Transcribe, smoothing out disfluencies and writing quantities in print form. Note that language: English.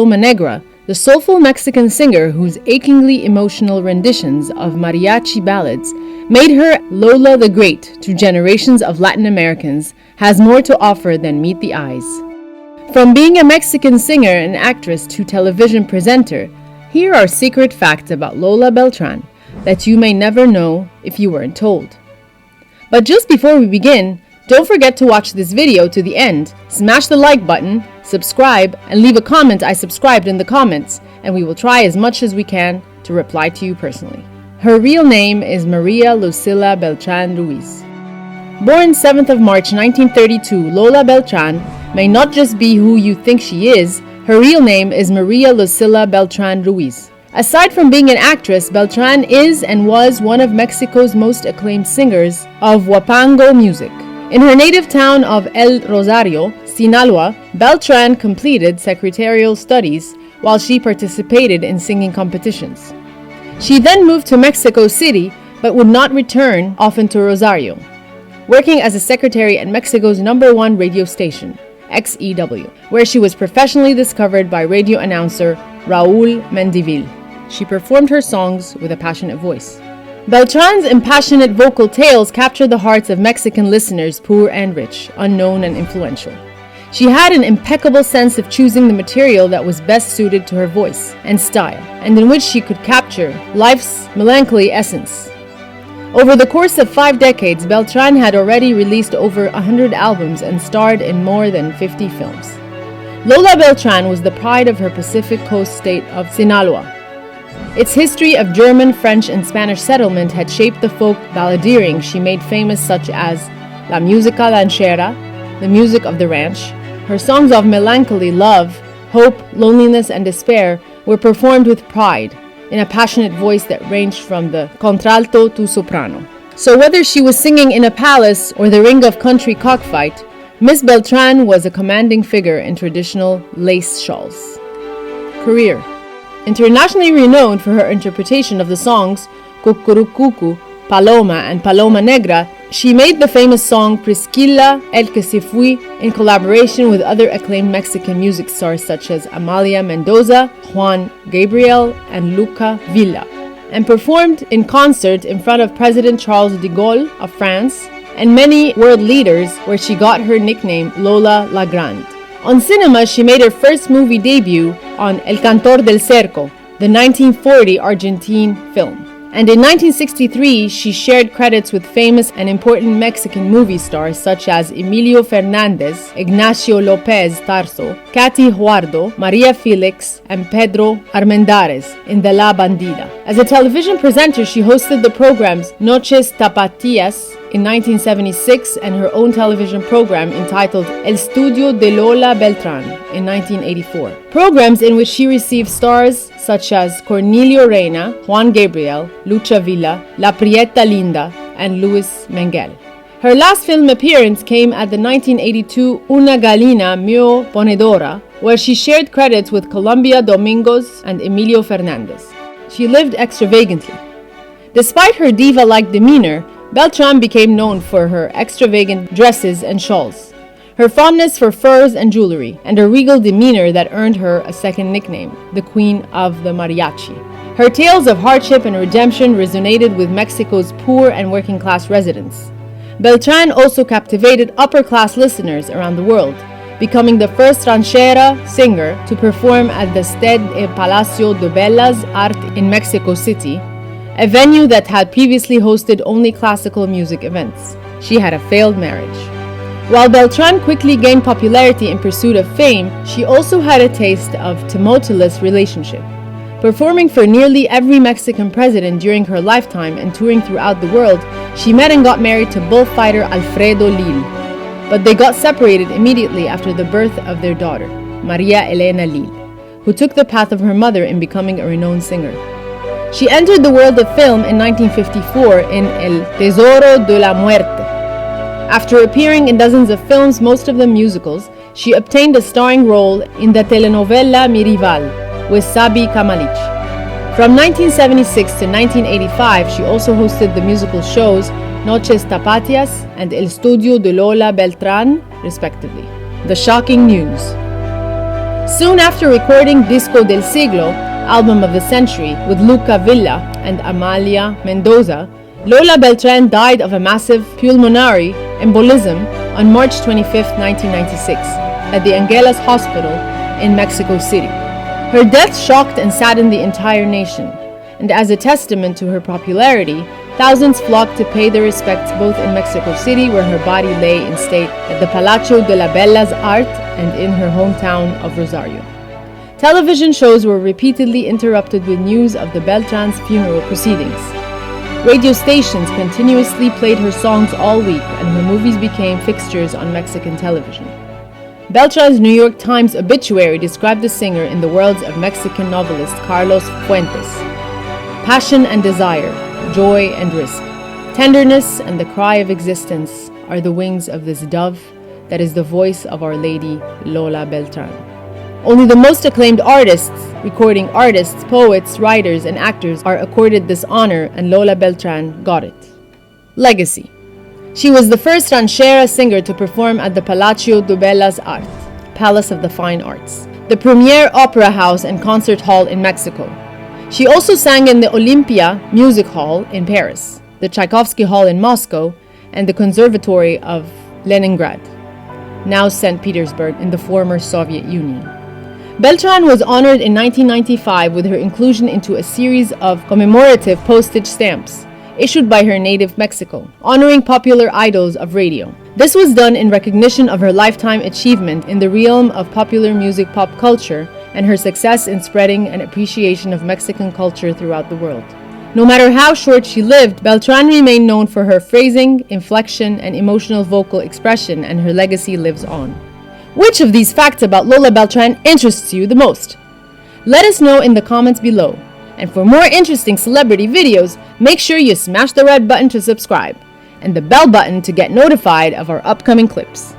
Paloma Nегра, the soulful Mexican singer whose achingly emotional renditions of mariachi ballads made her Lola the Great to generations of Latin Americans, has more to offer than meet the eyes. From being a Mexican singer and actress to television presenter, here are secret facts about Lola Beltrán that you may never know if you weren't told. But just before we begin, don't forget to watch this video to the end, smash the like button, subscribe, and leave a comment "I subscribed" in the comments, and we will try as much as we can to reply to you personally. Her real name is Maria Lucila Beltrán Ruiz. Born 7th of March 1932, Lola Beltrán may not just be who you think she is, her real name is Maria Lucila Beltrán Ruiz. Aside from being an actress, Beltrán is and was one of Mexico's most acclaimed singers of huapango music. In her native town of El Rosario, Sinaloa, Beltrán completed secretarial studies while she participated in singing competitions. She then moved to Mexico City but would not return often to Rosario, working as a secretary at Mexico's #1 radio station, XEW, where she was professionally discovered by radio announcer Raúl Mendívil. She performed her songs with a passionate voice. Beltrán's impassionate vocal tales captured the hearts of Mexican listeners, poor and rich, unknown and influential. She had an impeccable sense of choosing the material that was best suited to her voice and style, and in which she could capture life's melancholy essence. Over the course of 5 decades, Beltrán had already released over 100 albums and starred in more than 50 films. Lola Beltrán was the pride of her Pacific Coast state of Sinaloa. Its history of German, French, and Spanish settlement had shaped the folk balladeering she made famous, such as La Música Ranchera, the music of the ranch. Her songs of melancholy, love, hope, loneliness, and despair were performed with pride, in a passionate voice that ranged from the contralto to soprano. So whether she was singing in a palace or the ring of country cockfight, Miss Beltrán was a commanding figure in traditional lace shawls. Career. Internationally renowned for her interpretation of the songs Cucurrucucu, Paloma, and Paloma Nегра, she made the famous song Priscilla El que se fui in collaboration with other acclaimed Mexican music stars such as Amalia Mendoza, Juan Gabriel, and Luca Villa, and performed in concert in front of President Charles de Gaulle of France and many world leaders, where she got her nickname Lola la Grande. On cinema, she made her first movie debut on El Cantor del Cerco, the 1940 Argentine film. And in 1963, she shared credits with famous and important Mexican movie stars such as Emilio Fernández, Ignacio López Tarso, Katy Huardo, María Félix, and Pedro Armendáriz in The La Bandida. As a television presenter, she hosted the programs Noches Tapatías in 1976 and her own television program entitled El Estudio de Lola Beltrán in 1984. Programs in which she received stars such as Cornelio Reina, Juan Gabriel, Lucha Villa, La Prieta Linda, and Luis Mengel. Her last film appearance came at the 1982 Una Gallina Muy Ponedora, where she shared credits with Colombia Domingos and Emilio Fernández. She lived extravagantly. Despite her diva-like demeanor, Beltrán became known for her extravagant dresses and shawls, her fondness for furs and jewelry, and her regal demeanor that earned her a second nickname, the Queen of the Mariachi. Her tales of hardship and redemption resonated with Mexico's poor and working-class residents. Beltrán also captivated upper-class listeners around the world, becoming the first ranchera singer to perform at the Sede e Palacio de Bellas Artes in Mexico City, a venue that had previously hosted only classical music events. She had a failed marriage. While Beltrán quickly gained popularity in pursuit of fame, she also had a taste of tumultuous relationship. Performing for nearly every Mexican president during her lifetime and touring throughout the world, she met and got married to bullfighter Alfredo Lil. But they got separated immediately after the birth of their daughter, Maria Elena Lil, who took the path of her mother in becoming a renowned singer. She entered the world of film in 1954 in El Tesoro de la Muerte. After appearing in dozens of films, most of them musicals, she obtained a starring role in the telenovela Mi Rival with Sabi Kamalich. From 1976 to 1985, she also hosted the musical shows Noches Tapatías and El Estudio de Lola Beltrán, respectively. The shocking news. Soon after recording Disco del Siglo, album of the century, with Luca Villa and Amalia Mendoza, Lola Beltrán died of a massive pulmonary embolism on March 25, 1996, at the Angeles Hospital in Mexico City. Her death shocked and saddened the entire nation, and as a testament to her popularity, thousands flocked to pay their respects both in Mexico City, where her body lay in state, at the Palacio de la Bellas Artes, and in her hometown of Rosario. Television shows were repeatedly interrupted with news of the Beltrán's funeral proceedings. Radio stations continuously played her songs all week, and her movies became fixtures on Mexican television. Beltrán's New York Times obituary described the singer in the words of Mexican novelist Carlos Fuentes: passion and desire, joy and risk, tenderness and the cry of existence are the wings of this dove that is the voice of Our Lady Lola Beltrán. Only the most acclaimed artists, recording artists, poets, writers, and actors are accorded this honor, and Lola Beltrán got it. Legacy. She was the first ranchera singer to perform at the Palacio de Bellas Artes, Palace of the Fine Arts, the premier opera house and concert hall in Mexico. She also sang in the Olympia Music Hall in Paris, the Tchaikovsky Hall in Moscow, and the Conservatory of Leningrad, now St. Petersburg in the former Soviet Union. Beltrán was honored in 1995 with her inclusion into a series of commemorative postage stamps issued by her native Mexico, honoring popular idols of radio. This was done in recognition of her lifetime achievement in the realm of popular music pop culture and her success in spreading an appreciation of Mexican culture throughout the world. No matter how short she lived, Beltrán remained known for her phrasing, inflection, and emotional vocal expression, and her legacy lives on. Which of these facts about Lola Beltrán interests you the most? Let us know in the comments below. And for more interesting celebrity videos, make sure you smash the red button to subscribe and the bell button to get notified of our upcoming clips.